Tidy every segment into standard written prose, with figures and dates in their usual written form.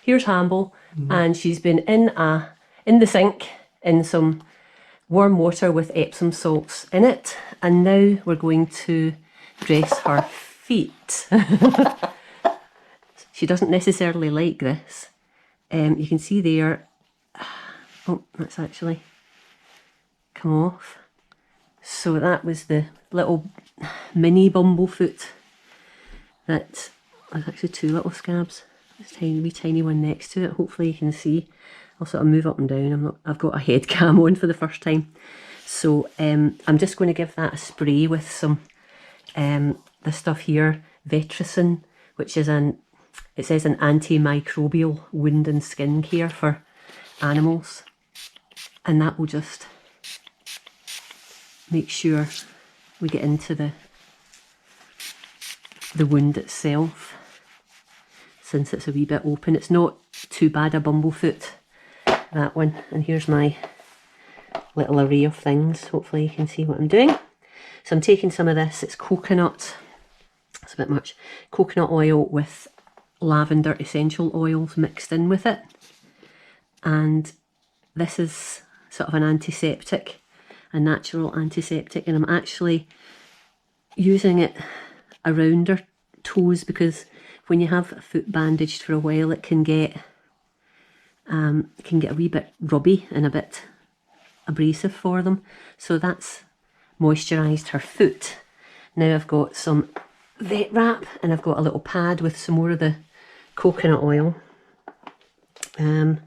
here's Hamble, and she's been in the sink in some warm water with Epsom salts in it, and now we're going to dress her feet. She doesn't necessarily like this. You can see there, oh, that's actually come off. So that was the little mini Bumblefoot. That there's actually two little scabs. There's a tiny, wee tiny one next to it. Hopefully you can see. I'll sort of move up and down. I've got a head cam on for the first time. So I'm just going to give that a spray with some this stuff here, Vetricin, which is it says an antimicrobial wound and skin care for animals, and that will just make sure we get into the wound itself, since it's a wee bit open. It's not too bad a Bumblefoot, that one. And here's my little array of things. Hopefully you can see what I'm doing. So I'm taking some of this, it's coconut, it's a bit much, coconut oil with lavender essential oils mixed in with it. And this is sort of an antiseptic, a natural antiseptic, and I'm actually using it around her toes, because when you have a foot bandaged for a while, it can get a wee bit rubby and a bit abrasive for them. So that's moisturised her foot. Now I've got some vet wrap, and I've got a little pad with some more of the coconut oil and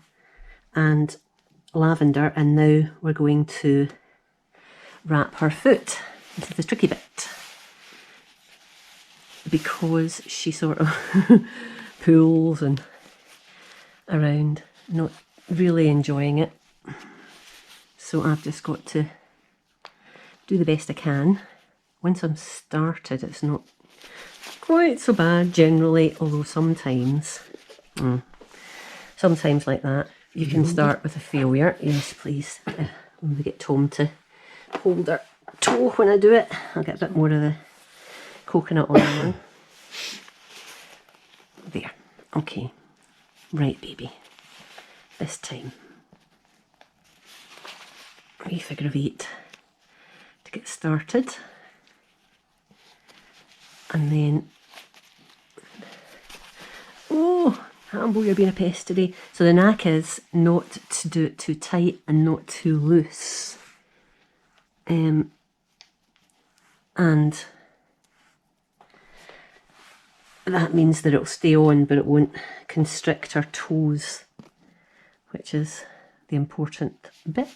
lavender, and now we're going to wrap her foot. This is the tricky bit, because she sort of pulls and around, not really enjoying it. So I've just got to do the best I can. Once I'm started, it's not quite so bad generally, although sometimes like that, you can start with a failure. Yes, please. When we get Tom to hold her toe when I do it, I'll get a bit more of the coconut oil on. There. Okay. Right, baby. This time. Wee figure of 8 to get started. And then, oh, Hamble, you're being a pest today. So the knack is not to do it too tight and not too loose. And that means that it'll stay on, but it won't constrict our toes, which is the important bit.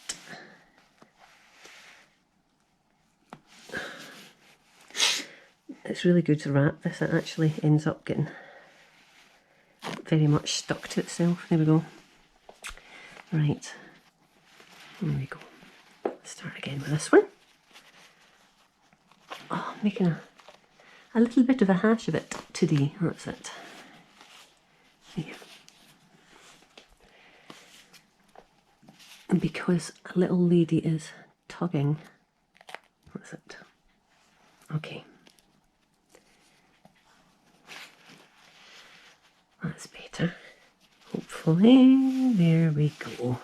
It's really good to wrap this. It actually ends up getting very much stuck to itself. There we go. Right. There we go. Let's start again with this one. Oh, I'm making a little bit of a hash of it today. That's it. There. And because a little lady is tugging. That's it. Okay. That's better. Hopefully. There we go.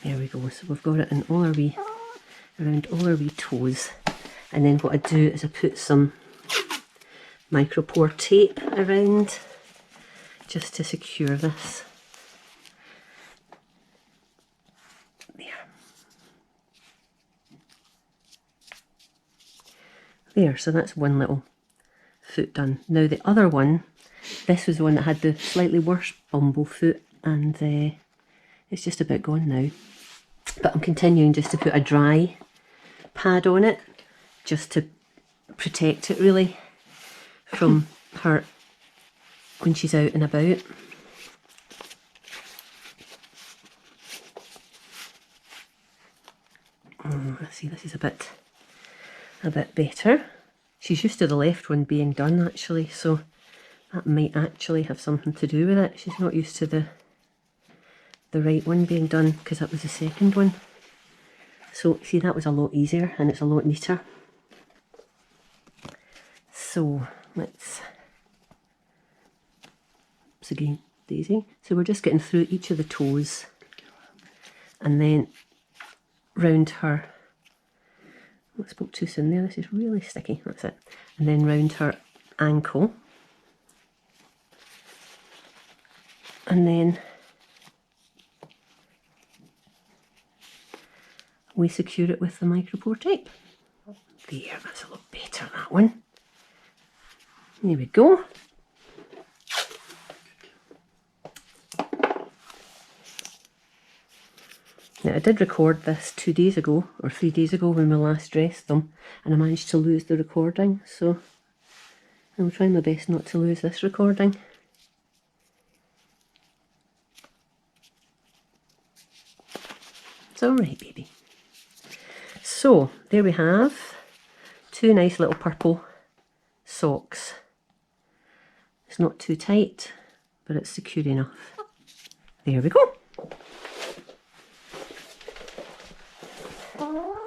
There we go. So we've got it in all our wee, around all our wee toes. And then what I do is I put some micropore tape around just to secure this. There, so that's one little foot done. Now the other one, this was the one that had the slightly worse Bumblefoot, and it's just about gone now. But I'm continuing just to put a dry pad on it, just to protect it really from her when she's out and about. Let's see, this is a bit better. She's used to the left one being done actually, so that might actually have something to do with it. She's not used to the right one being done, because that was the second one. So see, that was a lot easier and it's a lot neater. So let's again Daisy. So we're just getting through each of the toes and then round her, I spoke too soon there, this is really sticky, that's it. And then round her ankle. And then we secure it with the micropore tape. There, that's a lot better, that one. There we go. Now I did record this 2 days ago, or 3 days ago when we last dressed them, and I managed to lose the recording, so I'm trying my best not to lose this recording. It's alright, baby. So, there we have 2 nice little purple socks. It's not too tight, but it's secure enough. There we go.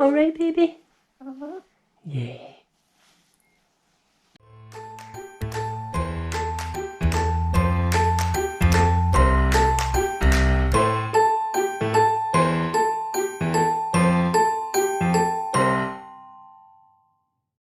Alright, baby? Yeah.